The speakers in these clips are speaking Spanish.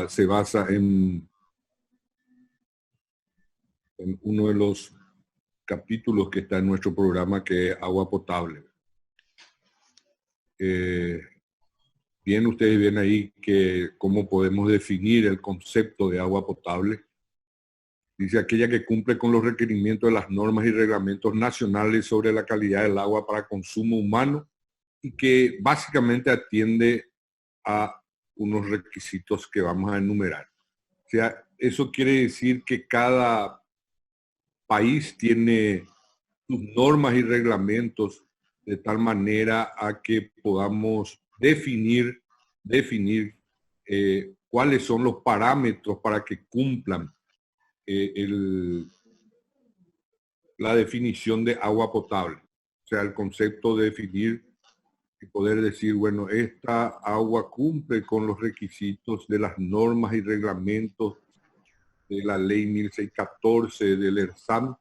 se basa en uno de los capítulos que está en nuestro programa, que es agua potable. Bien, ustedes ven ahí que cómo podemos definir el concepto de agua potable. Dice: aquella que cumple con los requerimientos de las normas y reglamentos nacionales sobre la calidad del agua para consumo humano y que básicamente atiende a unos requisitos que vamos a enumerar. O sea, eso quiere decir que cada país tiene sus normas y reglamentos de tal manera a que podamos definir cuáles son los parámetros para que cumplan la definición de agua potable. O sea, el concepto de definir y poder decir, bueno, esta agua cumple con los requisitos de las normas y reglamentos de la ley 1614 del ERSAM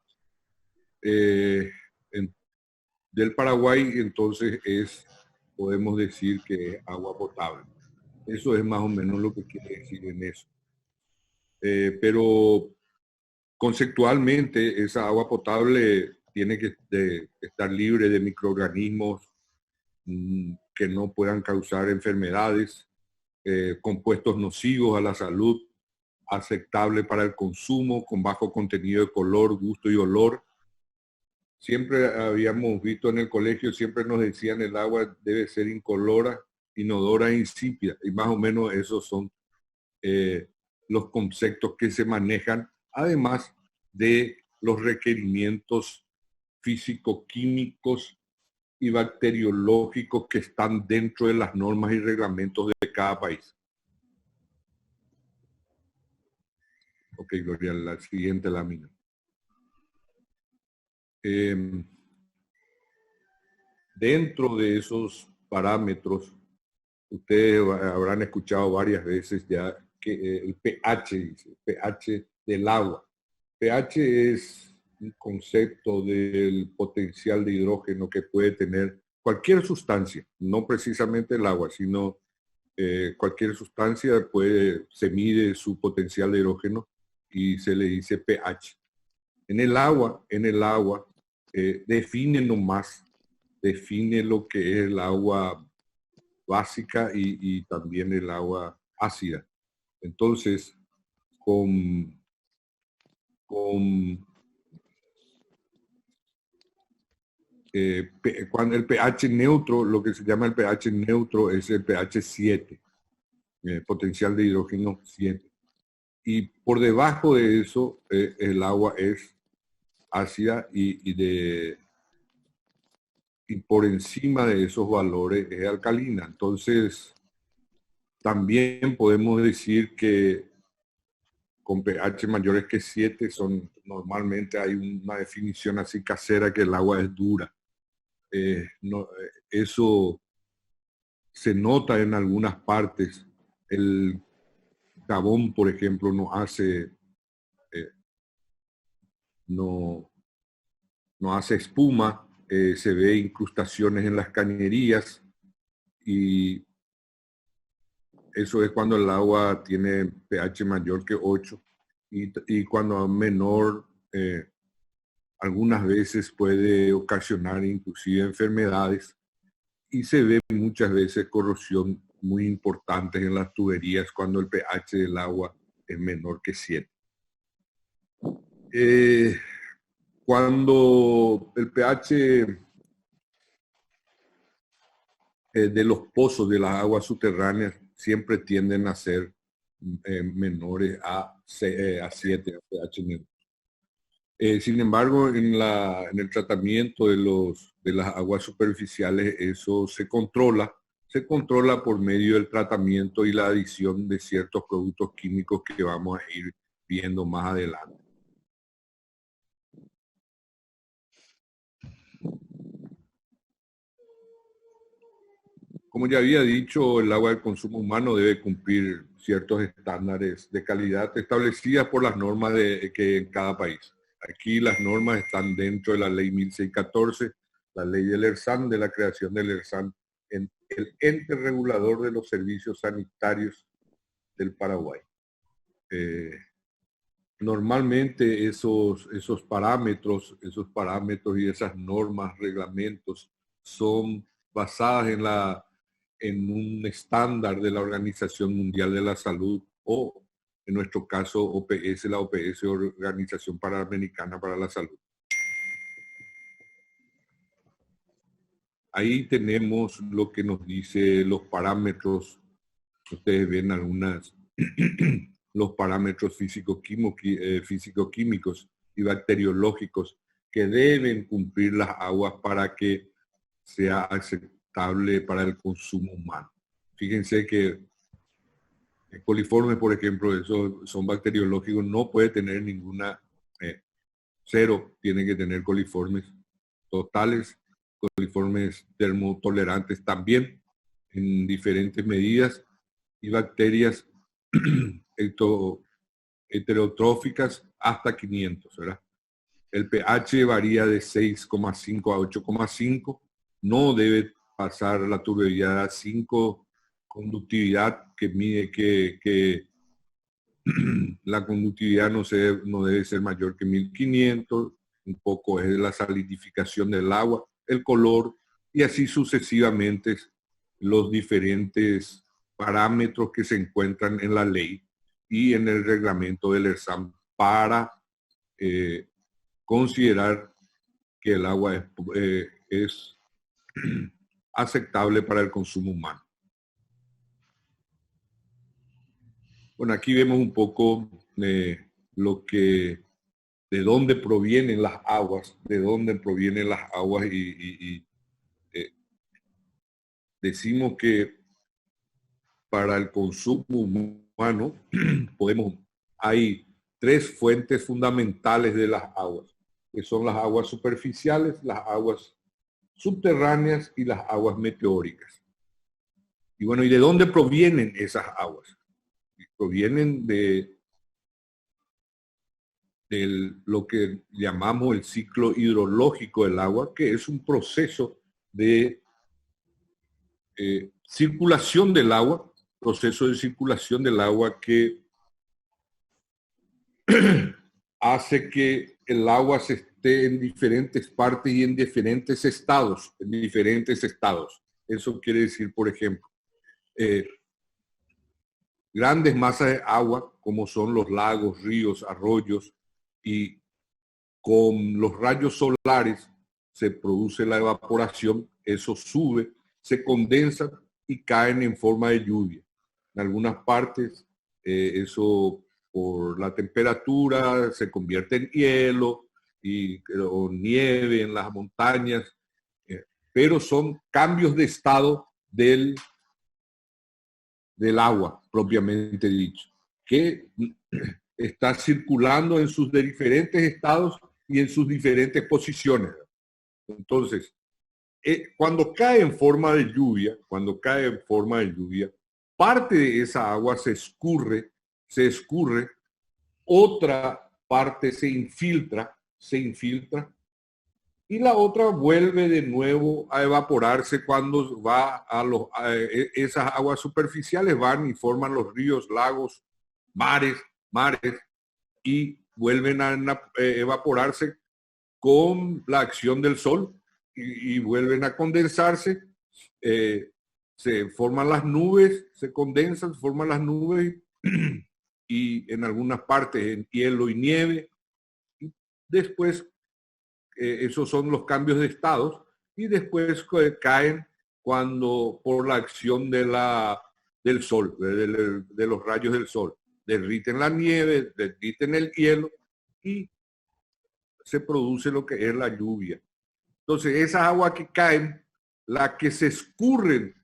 del Paraguay, entonces podemos decir que es agua potable. Eso es más o menos lo que quiere decir en eso. Pero conceptualmente esa agua potable tiene que estar libre de microorganismos que no puedan causar enfermedades, compuestos nocivos a la salud, aceptable para el consumo, con bajo contenido de color, gusto y olor. Siempre habíamos visto en el colegio, siempre nos decían el agua debe ser incolora, inodora e insípida, y más o menos esos son los conceptos que se manejan, además de los requerimientos físico-químicos y bacteriológicos que están dentro de las normas y reglamentos de cada país. Ok, Gloria, la siguiente lámina. Dentro de esos parámetros, ustedes habrán escuchado varias veces ya que el pH, dice, pH del agua. pH es un concepto del potencial de hidrógeno que puede tener cualquier sustancia, no precisamente el agua, sino cualquier sustancia se mide su potencial de hidrógeno y se le dice pH. En el agua define lo que es el agua básica y también el agua ácida. Entonces, cuando el pH neutro, lo que se llama el pH neutro es el pH 7, potencial de hidrógeno 7. Y por debajo de eso, el agua es ácida y por encima de esos valores es alcalina. Entonces, también podemos decir que con pH mayores que 7 normalmente hay una definición así casera que el agua es dura. Eso se nota en algunas partes. El jabón, por ejemplo, no hace espuma, se ve incrustaciones en las cañerías y eso es cuando el agua tiene pH mayor que 8 y cuando menor, algunas veces puede ocasionar inclusive enfermedades y se ve muchas veces corrosión muy importante en las tuberías cuando el pH del agua es menor que 7. Cuando el pH de los pozos de las aguas subterráneas siempre tienden a ser menores a 7, a pH neutro. Sin embargo, en el tratamiento de las aguas superficiales, eso se controla por medio del tratamiento y la adición de ciertos productos químicos que vamos a ir viendo más adelante. Como ya había dicho, el agua de consumo humano debe cumplir ciertos estándares de calidad establecidas por las normas que en cada país. Aquí las normas están dentro de la ley 1614, la ley del ERSAN, de la creación del ERSAN, en el ente regulador de los servicios sanitarios del Paraguay. Normalmente esos parámetros y esas normas, reglamentos, son basadas en un estándar de la Organización Mundial de la Salud o, en nuestro caso, OPS, la OPS, Organización Panamericana para la Salud. Ahí tenemos lo que nos dice los parámetros. Ustedes ven algunas, los parámetros físico-químicos y bacteriológicos que deben cumplir las aguas para que sea aceptable para el consumo humano. Fíjense que coliformes, por ejemplo, esos son bacteriológicos, no puede tener ninguna, cero, tiene que tener coliformes totales, coliformes termotolerantes también, en diferentes medidas, y bacterias heterotróficas hasta 500, ¿verdad? El pH varía de 6,5 a 8,5, no debe pasar la turbidez a 5, conductividad que mide que la conductividad no debe ser mayor que 1500, un poco es la salinificación del agua, el color, y así sucesivamente los diferentes parámetros que se encuentran en la ley y en el reglamento del ERSAM para considerar que el agua es aceptable para el consumo humano. Bueno, aquí vemos un poco de dónde provienen las aguas, y decimos que para el consumo humano hay tres fuentes fundamentales de las aguas, que son las aguas superficiales, las aguas subterráneas y las aguas meteóricas. Y bueno, ¿y de dónde provienen esas aguas? Provienen de lo que llamamos el ciclo hidrológico del agua, que es un proceso de circulación del agua, que hace que el agua se esté en diferentes partes y en diferentes estados, Eso quiere decir, por ejemplo, grandes masas de agua, como son los lagos, ríos, arroyos, y con los rayos solares se produce la evaporación, eso sube, se condensa y caen en forma de lluvia. En algunas partes, eso por la temperatura se convierte en hielo o nieve en las montañas, pero son cambios de estado del agua, propiamente dicho, que está circulando en sus diferentes estados y en sus diferentes posiciones. Entonces, cuando cae en forma de lluvia, parte de esa agua se escurre, otra parte se infiltra, y la otra vuelve de nuevo a evaporarse cuando va esas aguas superficiales van y forman los ríos, lagos, mares, y vuelven a evaporarse con la acción del sol y vuelven a condensarse, se forman las nubes, se condensan, se forman las nubes y en algunas partes en hielo y nieve. Y después, esos son los cambios de estados, y después caen cuando por la acción del sol, de los rayos del sol, derriten la nieve, derriten el hielo y se produce lo que es la lluvia. Entonces, esas aguas que caen, las que se escurren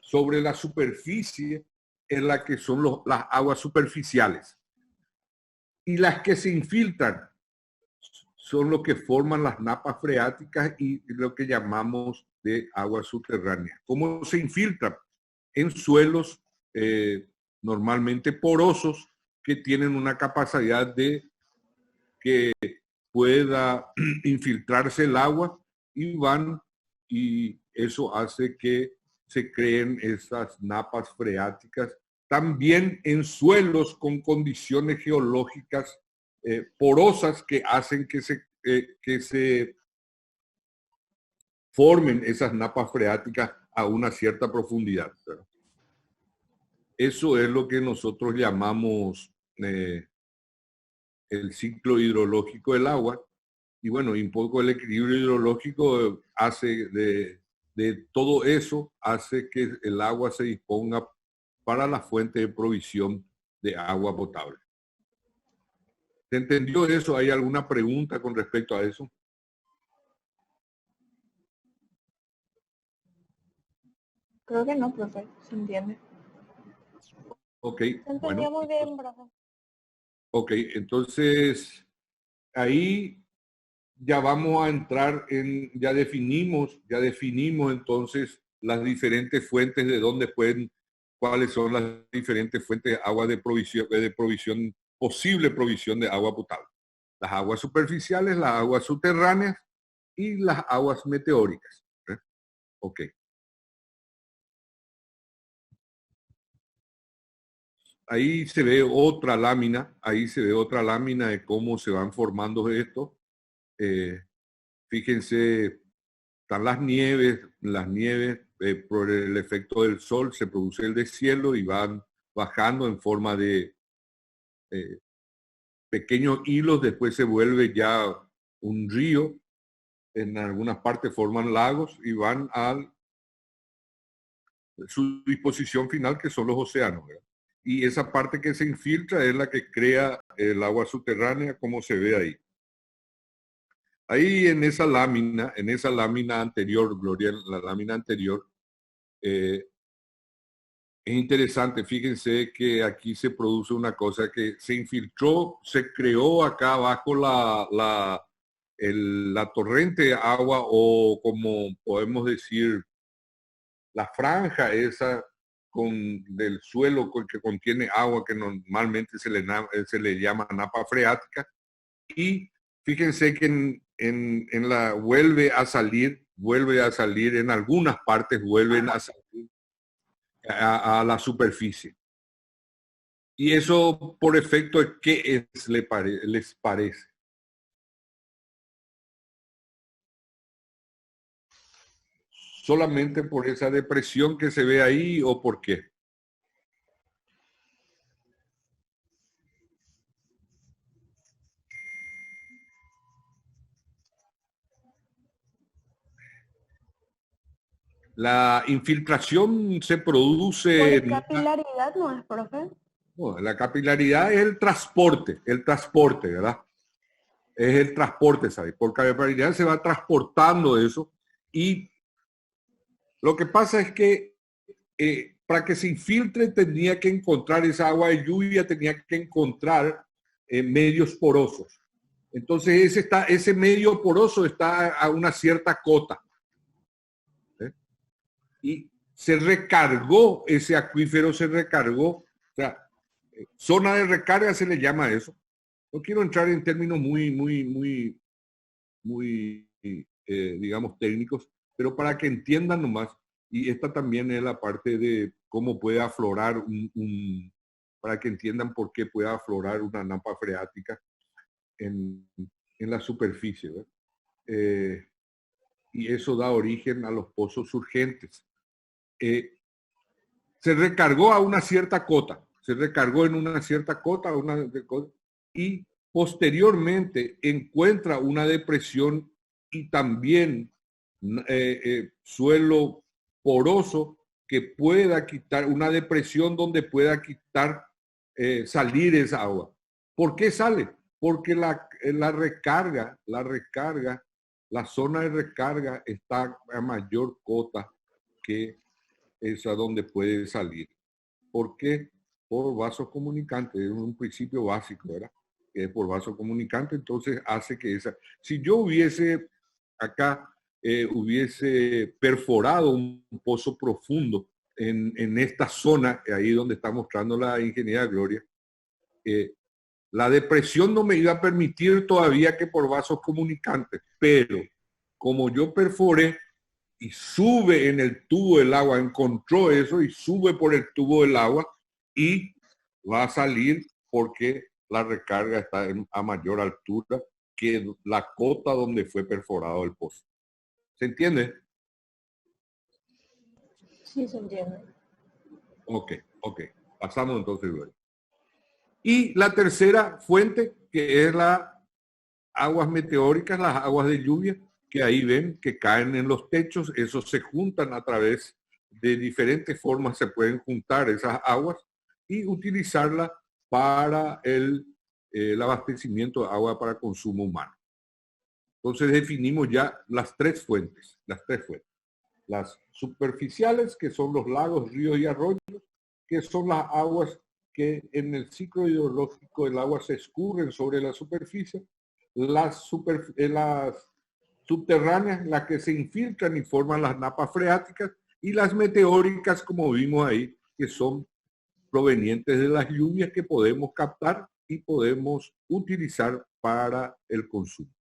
sobre la superficie, es la que son las aguas superficiales. Y las que se infiltran son lo que forman las napas freáticas y lo que llamamos de aguas subterráneas. ¿Cómo se infiltran? En suelos normalmente porosos, que tienen una capacidad de que pueda infiltrarse el agua, y eso hace que se creen esas napas freáticas también en suelos con condiciones geológicas porosas que hacen que se formen esas napas freáticas a una cierta profundidad, ¿verdad? Eso es lo que nosotros llamamos el ciclo hidrológico del agua. Y bueno, y un poco el equilibrio hidrológico hace de todo eso, hace que el agua se disponga para la fuente de provisión de agua potable. ¿Se entendió eso? ¿Hay alguna pregunta con respecto a eso? Creo que no, profe, se entiende. Ok, Se entendió bueno. muy bien, profe. Ok, entonces ahí ya vamos a entrar en, ya definimos entonces las diferentes fuentes de dónde pueden, cuáles son las diferentes fuentes de agua de provisión, posible provisión de agua potable. Las aguas superficiales, las aguas subterráneas y las aguas meteóricas. Ok. Ahí se ve otra lámina, de cómo se van formando estos. Fíjense, están las nieves por el efecto del sol se produce el deshielo y van bajando en forma de pequeños hilos, después se vuelve ya un río, en algunas partes forman lagos y van a su disposición final, que son los océanos, ¿verdad? Y esa parte que se infiltra es la que crea el agua subterránea, como se ve ahí. Ahí en esa lámina anterior, Gloria, la lámina anterior, es interesante, fíjense que aquí se produce una cosa que se infiltró, se creó acá abajo la torrente de agua, o como podemos decir, la franja esa del suelo que contiene agua, que normalmente se le llama napa freática. Y fíjense que en la vuelve a salir, en algunas partes vuelven a salir a la superficie. Y eso por efecto de qué les parece. ¿Solamente por esa depresión que se ve ahí o por qué? La infiltración se produce... ¿Por capilaridad no es, profe? No, la capilaridad es el transporte, ¿verdad? Es el transporte, ¿sabes? Por capilaridad se va transportando eso, y lo que pasa es que para que se infiltre tenía que encontrar esa agua de lluvia, tenía que encontrar medios porosos. Entonces ese medio poroso está a una cierta cota. Y se recargó, ese acuífero se recargó, o sea, zona de recarga se le llama a eso. No quiero entrar en términos muy, digamos, técnicos, pero para que entiendan nomás, y esta también es la parte de cómo puede aflorar para que entiendan por qué puede aflorar una napa freática en la superficie, ¿verdad? Y eso da origen a los pozos surgentes. Se recargó a una cierta cota, se recargó en una cierta cota, y posteriormente encuentra una depresión y también suelo poroso que pueda quitar, una depresión donde pueda quitar, salir esa agua. ¿Por qué sale? Porque la recarga, la zona de recarga está a mayor cota que esa donde puede salir. ¿Por qué? Por vasos comunicantes, es un principio básico, ¿verdad? Que es por vasos comunicantes, entonces hace que esa... Si yo hubiese acá, hubiese perforado un pozo profundo en esta zona, ahí donde está mostrando la ingeniería Gloria, la depresión no me iba a permitir todavía que por vasos comunicantes, pero como yo perforé y sube en el tubo del agua, encontró eso y sube por el tubo del agua y va a salir porque la recarga está a mayor altura que la cota donde fue perforado el pozo. ¿Se entiende? Sí, se entiende. Ok. Pasamos entonces luego. Y la tercera fuente, que es las aguas meteóricas, las aguas de lluvia, que ahí ven que caen en los techos, esos se juntan a través de diferentes formas, se pueden juntar esas aguas y utilizarlas para el abastecimiento de agua para consumo humano. Entonces definimos ya las tres fuentes. Las superficiales, que son los lagos, ríos y arroyos, que son las aguas que en el ciclo hidrológico del agua se escurren sobre la superficie, las subterráneas, las que se infiltran y forman las napas freáticas, y las meteóricas, como vimos ahí, que son provenientes de las lluvias que podemos captar y podemos utilizar para el consumo.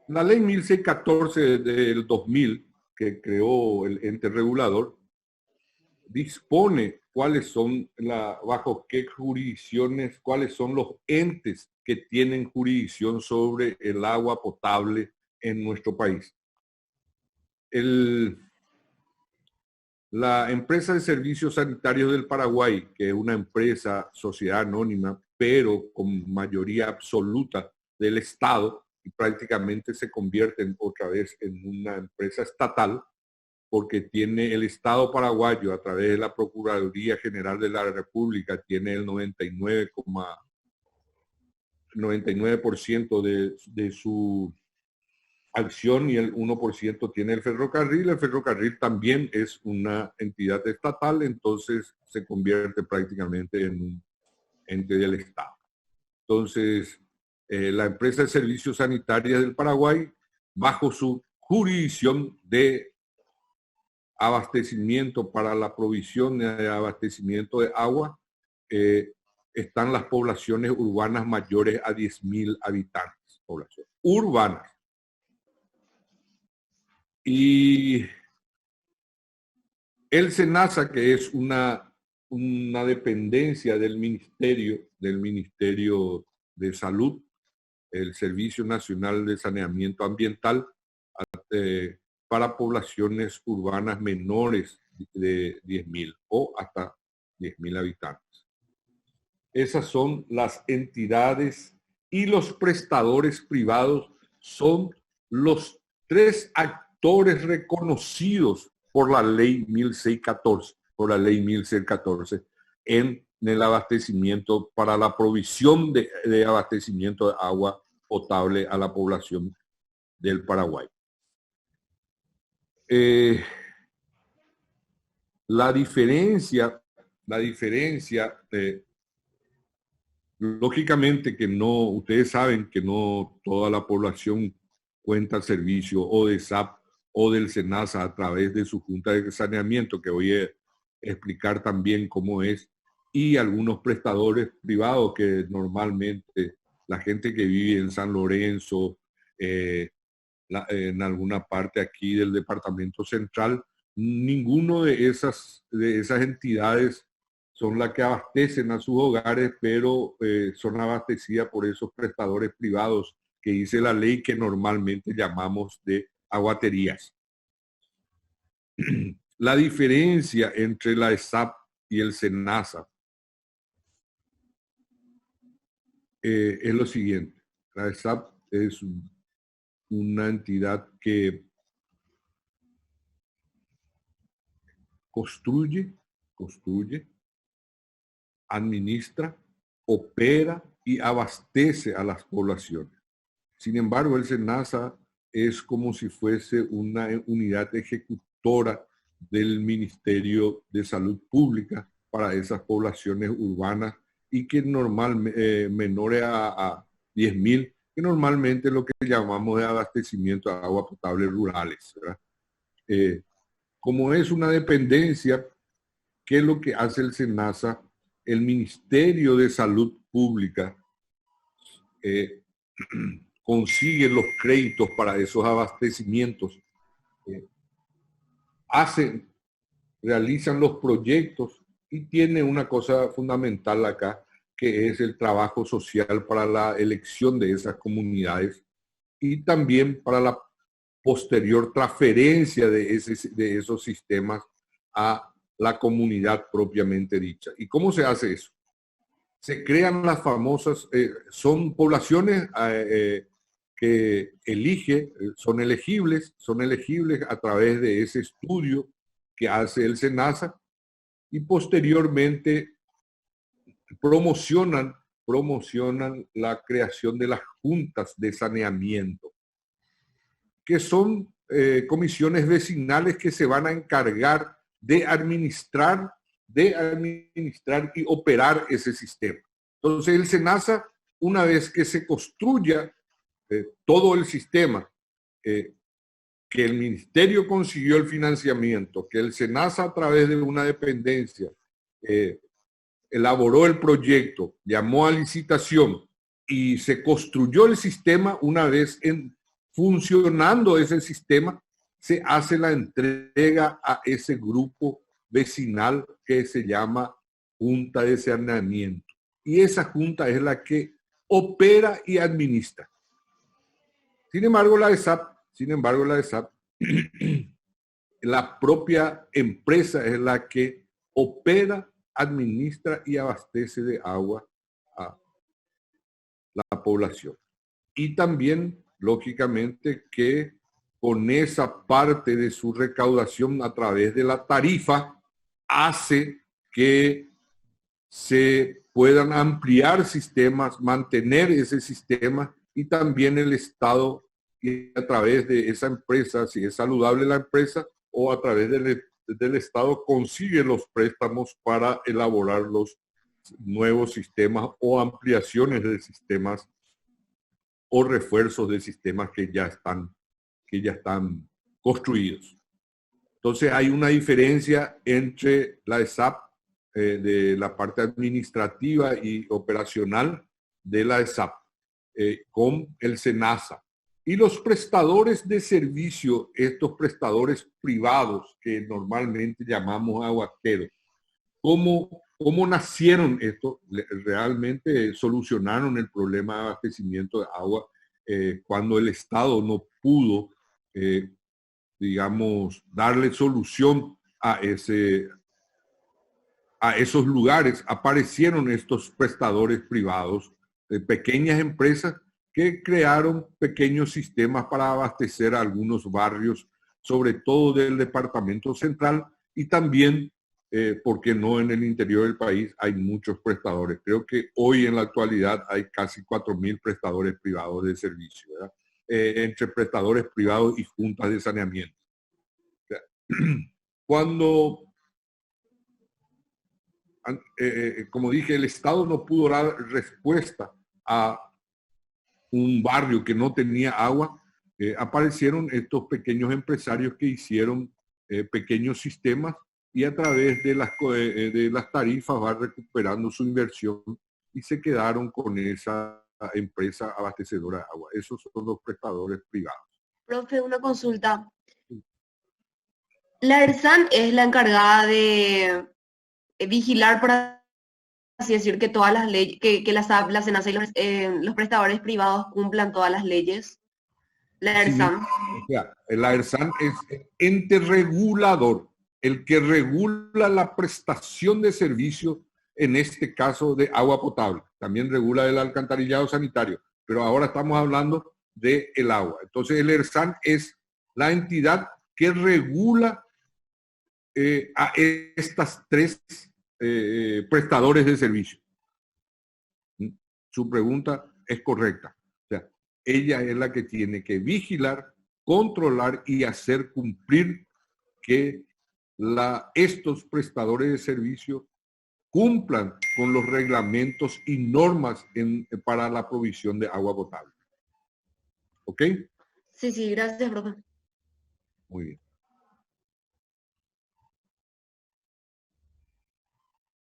La ley 1614 del 2000, que creó el ente regulador, dispone cuáles son, bajo qué jurisdicciones, cuáles son los entes que tienen jurisdicción sobre el agua potable en nuestro país. La empresa de servicios sanitarios del Paraguay, que es una empresa, sociedad anónima, pero con mayoría absoluta del Estado, y prácticamente se convierte otra vez en una empresa estatal, porque tiene el Estado paraguayo a través de la Procuraduría General de la República, tiene el 99% de su acción y el 1% tiene el ferrocarril. El ferrocarril también es una entidad estatal, entonces se convierte prácticamente en un ente del Estado. Entonces, la empresa de servicios sanitarios del Paraguay, bajo su jurisdicción de abastecimiento para la provisión de abastecimiento de agua, están las poblaciones urbanas mayores a 10.000 habitantes, poblaciones urbanas. Y el SENASA, que es una dependencia del Ministerio de Salud, el Servicio Nacional de Saneamiento Ambiental, para poblaciones urbanas menores de 10.000 o hasta 10.000 habitantes. Esas son las entidades, y los prestadores privados son los tres actores reconocidos por la ley 1614, en el abastecimiento, para la provisión de abastecimiento de agua potable a la población del Paraguay. La diferencia, lógicamente que no, ustedes saben que no toda la población cuenta el servicio o de SAP o del SENASA a través de su junta de saneamiento, que voy a explicar también cómo es, y algunos prestadores privados que normalmente la gente que vive en San Lorenzo, en alguna parte aquí del departamento central, ninguno de esas entidades son las que abastecen a sus hogares, pero son abastecidas por esos prestadores privados que dice la ley, que normalmente llamamos de aguaterías. La diferencia entre la ESAP y el SENASA es lo siguiente. La ESAP es una entidad que construye, administra, opera y abastece a las poblaciones. Sin embargo, el SENASA es como si fuese una unidad ejecutora del Ministerio de Salud Pública para esas poblaciones urbanas, y que normalmente, menores a 10.000, que normalmente lo que llamamos de abastecimiento de agua potable rurales, ¿verdad? Como es una dependencia, ¿qué es lo que hace el SENASA? El Ministerio de Salud Pública consigue los créditos para esos abastecimientos, hace realizan los proyectos y tiene una cosa fundamental acá, que es el trabajo social para la elección de esas comunidades y también para la posterior transferencia de esos sistemas a la comunidad propiamente dicha. ¿Y cómo se hace eso? Se crean las famosas, son poblaciones que son elegibles a través de ese estudio que hace el SENASA y posteriormente promocionan la creación de las juntas de saneamiento, que son comisiones vecinales que se van a encargar de administrar y operar ese sistema. Entonces el SENASA, una vez que se construya todo el sistema, que el ministerio consiguió el financiamiento, que el SENASA a través de una dependencia elaboró el proyecto, llamó a licitación y se construyó el sistema, una vez funcionando ese sistema, se hace la entrega a ese grupo vecinal que se llama Junta de Saneamiento. Y esa junta es la que opera y administra. Sin embargo, la ESAP, la propia empresa es la que opera, administra y abastece de agua a la población. Y también, lógicamente, que con esa parte de su recaudación a través de la tarifa, hace que se puedan ampliar sistemas, mantener ese sistema y también el Estado, y a través de esa empresa, si es saludable la empresa, o a través del Estado consigue los préstamos para elaborar los nuevos sistemas o ampliaciones de sistemas o refuerzos de sistemas que ya están construidos. Entonces hay una diferencia entre la ESAP, de la parte administrativa y operacional de la ESAP, con el SENASA. Y los prestadores de servicio, estos prestadores privados que normalmente llamamos aguateros, ¿cómo nacieron estos? Realmente solucionaron el problema de abastecimiento de agua cuando el Estado no pudo, digamos, darle solución a esos lugares. Aparecieron estos prestadores privados, pequeñas empresas que crearon pequeños sistemas para abastecer a algunos barrios, sobre todo del departamento central y también, porque no en el interior del país hay muchos prestadores. Creo que hoy en la actualidad hay casi 4.000 prestadores privados de servicio, ¿verdad? Entre prestadores privados y juntas de saneamiento. O sea, cuando, como dije, el Estado no pudo dar respuesta a un barrio que no tenía agua, aparecieron estos pequeños empresarios que hicieron pequeños sistemas y a través de las tarifas va recuperando su inversión y se quedaron con esa empresa abastecedora de agua. Esos son los prestadores privados. Profe, una consulta. La ERSAN es la encargada de vigilar, por así decir, que todas las leyes, que la SAP, la SENASA y los prestadores privados cumplan todas las leyes. La ERSAN. Sí, o sea, la ERSAN es el ente regulador, el que regula la prestación de servicios, en este caso de agua potable. También regula el alcantarillado sanitario, pero ahora estamos hablando del agua. Entonces el ERSAN es la entidad que regula a estas tres prestadores de servicio. Su pregunta es correcta. O sea, ella es la que tiene que vigilar, controlar y hacer cumplir que estos prestadores de servicio cumplan con los reglamentos y normas para la provisión de agua potable. ¿Ok? Sí, gracias, profe. Muy bien.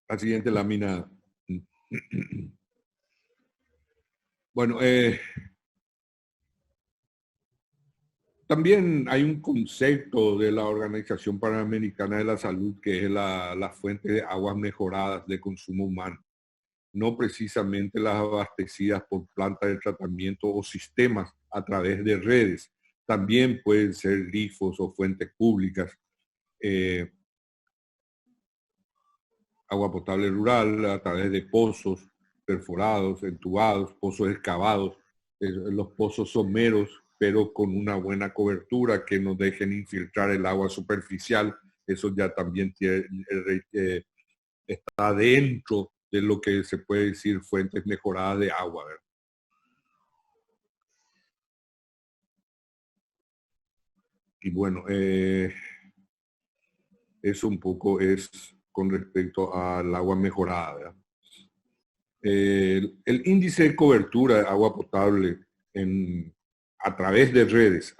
La siguiente lámina. Bueno, También hay un concepto de la Organización Panamericana de la Salud que es la fuente de aguas mejoradas de consumo humano, no precisamente las abastecidas por plantas de tratamiento o sistemas a través de redes. También pueden ser grifos o fuentes públicas. Agua potable rural a través de pozos perforados, entubados, pozos excavados. Los pozos someros, pero con una buena cobertura que no dejen infiltrar el agua superficial. Eso ya también está dentro de lo que se puede decir fuentes mejoradas de agua, ¿verdad? Y bueno, eso un poco es con respecto al agua mejorada, ¿verdad? El índice de cobertura de agua potable a través de redes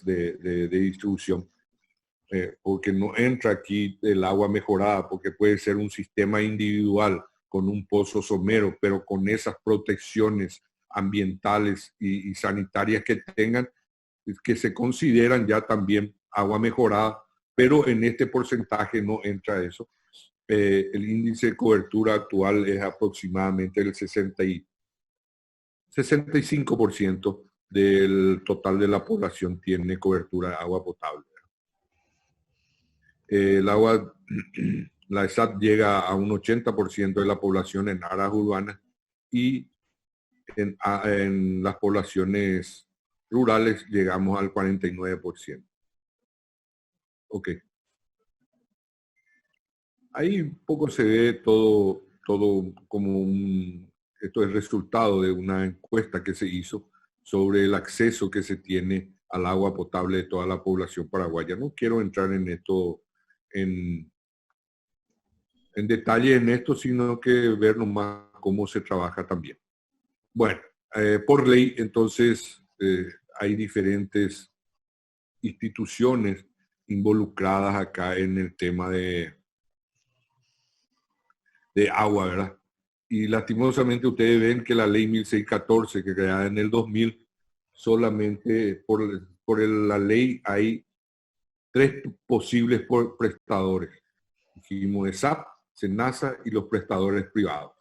de distribución, porque no entra aquí el agua mejorada, porque puede ser un sistema individual con un pozo somero, pero con esas protecciones ambientales y sanitarias que tengan, que se consideran ya también agua mejorada, pero en este porcentaje no entra eso. El índice de cobertura actual es aproximadamente el 65% del total de la población tiene cobertura de agua potable. El agua, la ESAT llega a un 80% de la población en áreas urbanas y en las poblaciones rurales llegamos al 49%. Ok. Ahí poco se ve todo como esto es resultado de una encuesta que se hizo sobre el acceso que se tiene al agua potable de toda la población paraguaya. No quiero entrar en esto, en detalle en esto, sino que ver nomás cómo se trabaja también. Bueno, por ley, entonces, hay diferentes instituciones involucradas acá en el tema de agua, ¿verdad? Y lastimosamente ustedes ven que la ley 1614, que creada en el 2000, solamente por la ley hay 3 posibles prestadores. Dijimos ESAP, SENASA y los prestadores privados.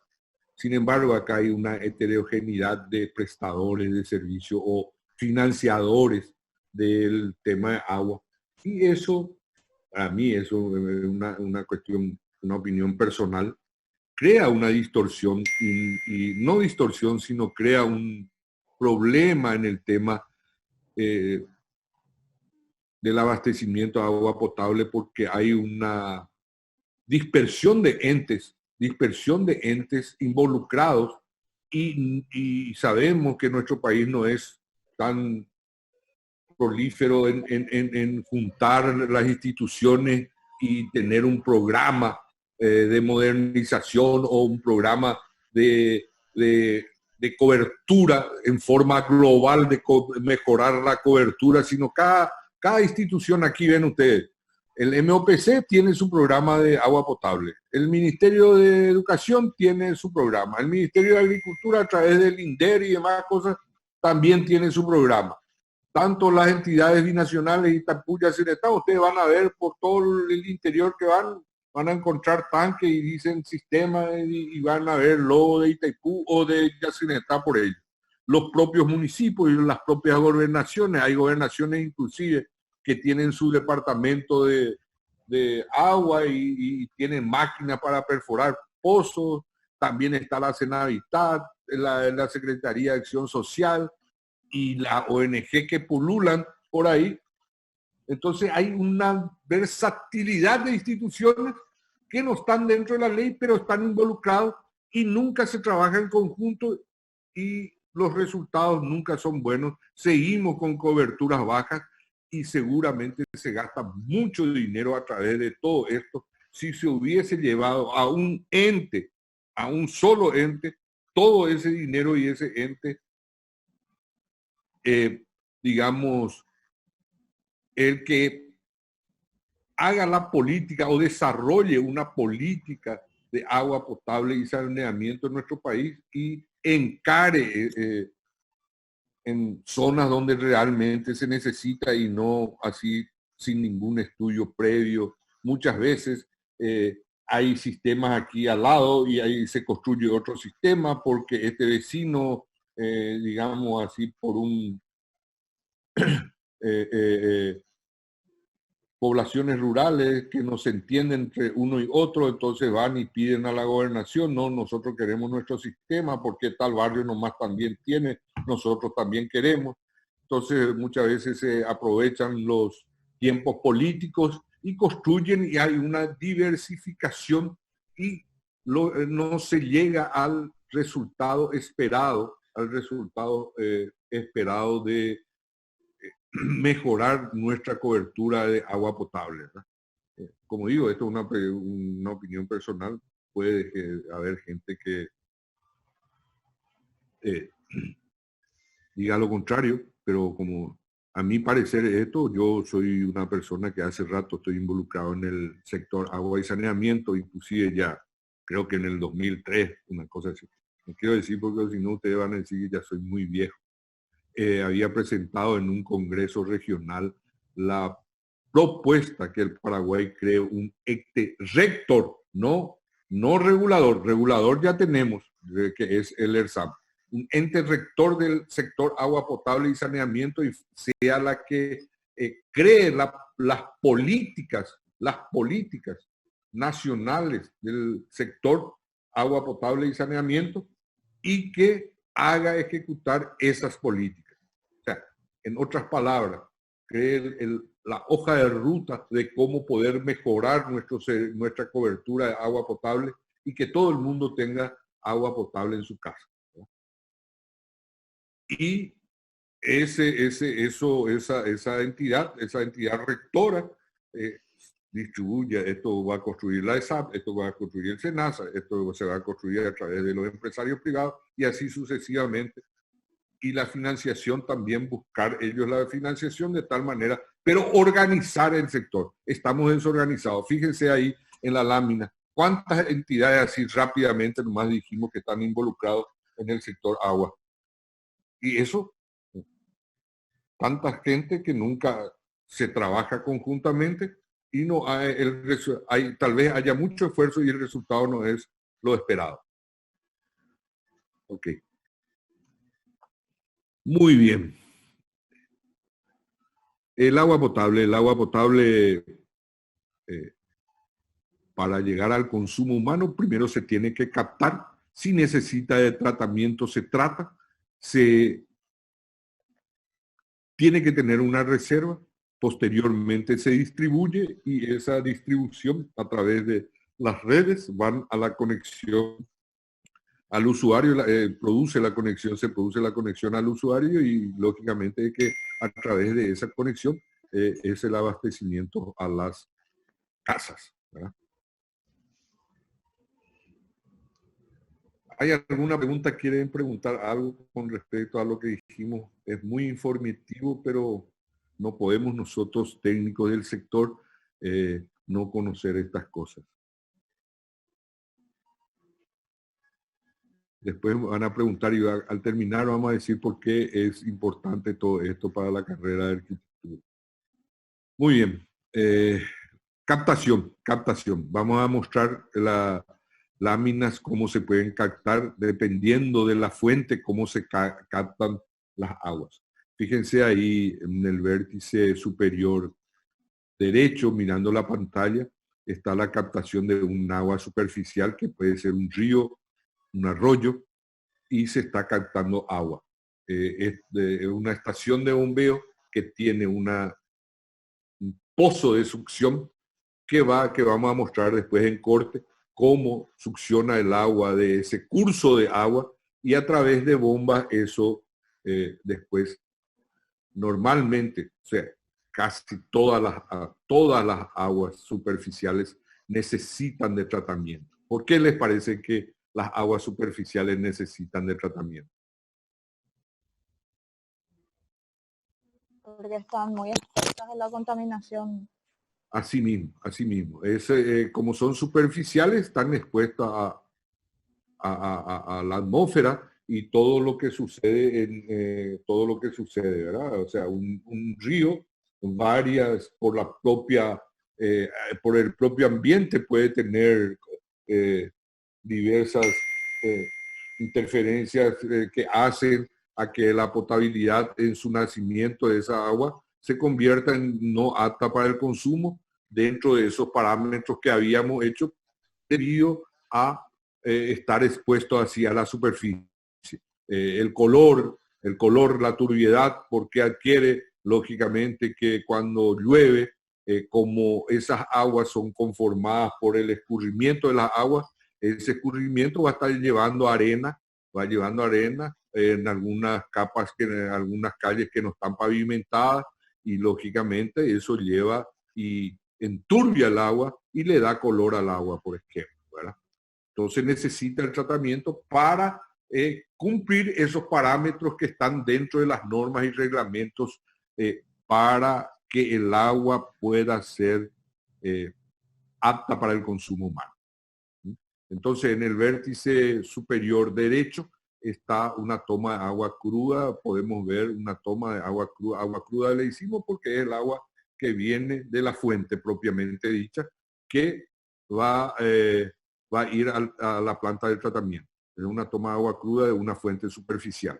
Sin embargo, acá hay una heterogeneidad de prestadores de servicio o financiadores del tema de agua. Y eso, para mí, eso es una cuestión, una opinión personal, crea una distorsión y no distorsión, sino crea un problema en el tema del abastecimiento de agua potable, porque hay una dispersión de entes involucrados y sabemos que nuestro país no es tan prolífero en juntar las instituciones y tener un programa de modernización o un programa de cobertura en forma global, de mejorar la cobertura, sino cada institución, aquí ven ustedes, el MOPC tiene su programa de agua potable, el Ministerio de Educación tiene su programa, el Ministerio de Agricultura a través del INDER y demás cosas también tiene su programa. Tanto las entidades binacionales y Itapúya, Ciretá, ustedes van a ver por todo el interior que van a encontrar tanques y dicen sistema y van a ver logo de Itaipú o de Yacinetá por ello. Los propios municipios y las propias gobernaciones, hay gobernaciones inclusive que tienen su departamento de agua y tienen máquinas para perforar pozos. También está la Senavitat, la Secretaría de Acción Social y la ONG que pululan por ahí. Entonces hay una versatilidad de instituciones que no están dentro de la ley, pero están involucrados y nunca se trabaja en conjunto y los resultados nunca son buenos. Seguimos con coberturas bajas y seguramente se gasta mucho dinero a través de todo esto. Si se hubiese llevado a un ente, a un solo ente, todo ese dinero y ese ente, digamos, el que haga la política o desarrolle una política de agua potable y saneamiento en nuestro país y encare en zonas donde realmente se necesita y no así sin ningún estudio previo. Muchas veces hay sistemas aquí al lado y ahí se construye otro sistema porque este vecino, digamos así, por un poblaciones rurales que no se entienden entre uno y otro, entonces van y piden a la gobernación, no, nosotros queremos nuestro sistema porque tal barrio nomás también tiene, nosotros también queremos. Entonces muchas veces se aprovechan los tiempos políticos y construyen y hay una diversificación y no se llega al resultado esperado, de mejorar nuestra cobertura de agua potable, ¿verdad? Como digo, esto es una opinión personal, puede haber gente que diga lo contrario, pero como a mi parecer esto, yo soy una persona que hace rato estoy involucrado en el sector agua y saneamiento, inclusive ya creo que en el 2003, una cosa así. No quiero decir porque si no ustedes van a decir que ya soy muy viejo. Había presentado en un congreso regional la propuesta que el Paraguay cree un ente rector, no regulador. Regulador ya tenemos, que es el ERSAM. Un ente rector del sector agua potable y saneamiento y sea la que cree las políticas nacionales del sector agua potable y saneamiento y que haga ejecutar esas políticas. En otras palabras, cree la hoja de ruta de cómo poder mejorar nuestra cobertura de agua potable y que todo el mundo tenga agua potable en su casa, ¿no? Y esa entidad rectora distribuye, esto va a construir la ESAP, esto va a construir el SENASA, esto se va a construir a través de los empresarios privados y así sucesivamente. Y la financiación también, buscar ellos la financiación de tal manera, pero organizar el sector. Estamos desorganizados. Fíjense ahí en la lámina, cuántas entidades así rápidamente nomás dijimos que están involucrados en el sector agua. Y eso, tanta gente que nunca se trabaja conjuntamente y no tal vez haya mucho esfuerzo y el resultado no es lo esperado. Ok. Muy bien. El agua potable para llegar al consumo humano, primero se tiene que captar. Si necesita de tratamiento, se trata. Se tiene que tener una reserva. Posteriormente se distribuye y esa distribución a través de las redes van a la conexión al usuario, se produce la conexión al usuario y lógicamente que a través de esa conexión es el abastecimiento a las casas, ¿verdad? ¿Hay alguna pregunta? ¿Quieren preguntar algo con respecto a lo que dijimos? Es muy informativo, pero no podemos nosotros, técnicos del sector, no conocer estas cosas. Después van a preguntar y al terminar vamos a decir por qué es importante todo esto para la carrera de arquitectura. Muy bien. Captación. Vamos a mostrar las láminas, cómo se pueden captar, dependiendo de la fuente, cómo se captan las aguas. Fíjense ahí en el vértice superior derecho, mirando la pantalla, está la captación de un agua superficial, que puede ser un río, un arroyo, y se está captando agua. Es una estación de bombeo que tiene un pozo de succión que vamos a mostrar después en corte cómo succiona el agua de ese curso de agua y a través de bombas eso después normalmente, o sea, casi todas las aguas superficiales necesitan de tratamiento. ¿Por qué les parece que las aguas superficiales necesitan de tratamiento? Porque están muy expuestas a la contaminación. Así mismo. Como son superficiales, están expuestas a la atmósfera y todo lo que sucede todo lo que sucede, ¿verdad? O sea, un río, varias por la propia, por el propio ambiente puede tener diversas interferencias que hacen a que la potabilidad en su nacimiento de esa agua se convierta en no apta para el consumo dentro de esos parámetros que habíamos hecho debido a estar expuesto hacia la superficie. El color, la turbiedad, porque adquiere lógicamente que cuando llueve, como esas aguas son conformadas por el escurrimiento de las aguas, ese escurrimiento va a estar llevando arena, va llevando arena en algunas capas, en algunas calles que no están pavimentadas, y lógicamente eso lleva y enturbia el agua y le da color al agua, por ejemplo, ¿verdad? Entonces necesita el tratamiento para cumplir esos parámetros que están dentro de las normas y reglamentos para que el agua pueda ser apta para el consumo humano. Entonces, en el vértice superior derecho está una toma de agua cruda. Podemos ver una toma de agua cruda. Agua cruda le hicimos porque es el agua que viene de la fuente propiamente dicha, que va a ir a la planta de tratamiento. Es una toma de agua cruda de una fuente superficial.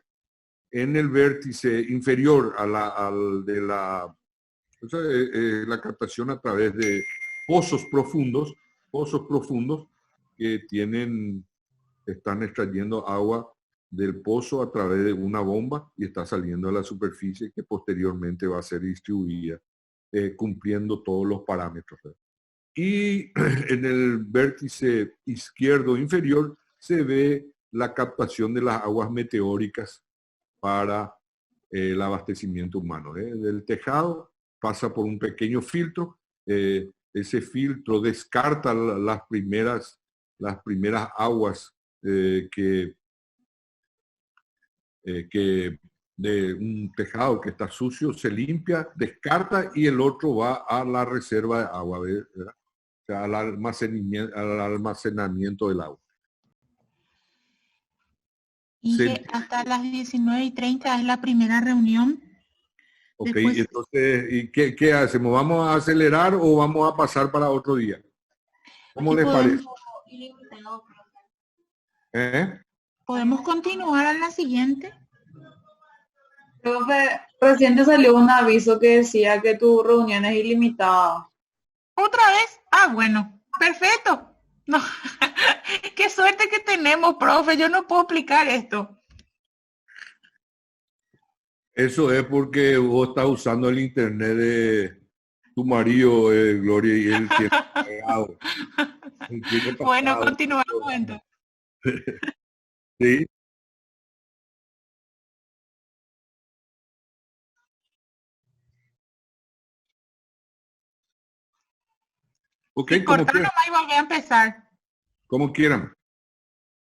En el vértice inferior de la captación a través de pozos profundos que están extrayendo agua del pozo a través de una bomba y está saliendo a la superficie, que posteriormente va a ser distribuida cumpliendo todos los parámetros. Y en el vértice izquierdo inferior se ve la captación de las aguas meteóricas para el abastecimiento humano. Del tejado pasa por un pequeño filtro. Ese filtro descarta las primeras aguas que de un tejado que está sucio, se limpia, descarta, y el otro va a la reserva de agua, ¿verdad? O sea, al almacenamiento del agua. Y hasta las 19:30 es la primera reunión. Ok, Después, entonces, ¿y qué hacemos? ¿Vamos a acelerar o vamos a pasar para otro día? ¿Cómo les parece? ¿Podemos continuar a la siguiente? Profe, recién te salió un aviso que decía que tu reunión es ilimitada. ¿Otra vez? Ah, bueno, perfecto. No, qué suerte que tenemos, profe. Yo no puedo explicar esto. Eso es porque vos estás usando el internet de tu marido, Gloria, y él tiene pagado. Bueno, continuamos entonces. Sí. Ok, Y cortar nomás y volver a empezar. como quieran.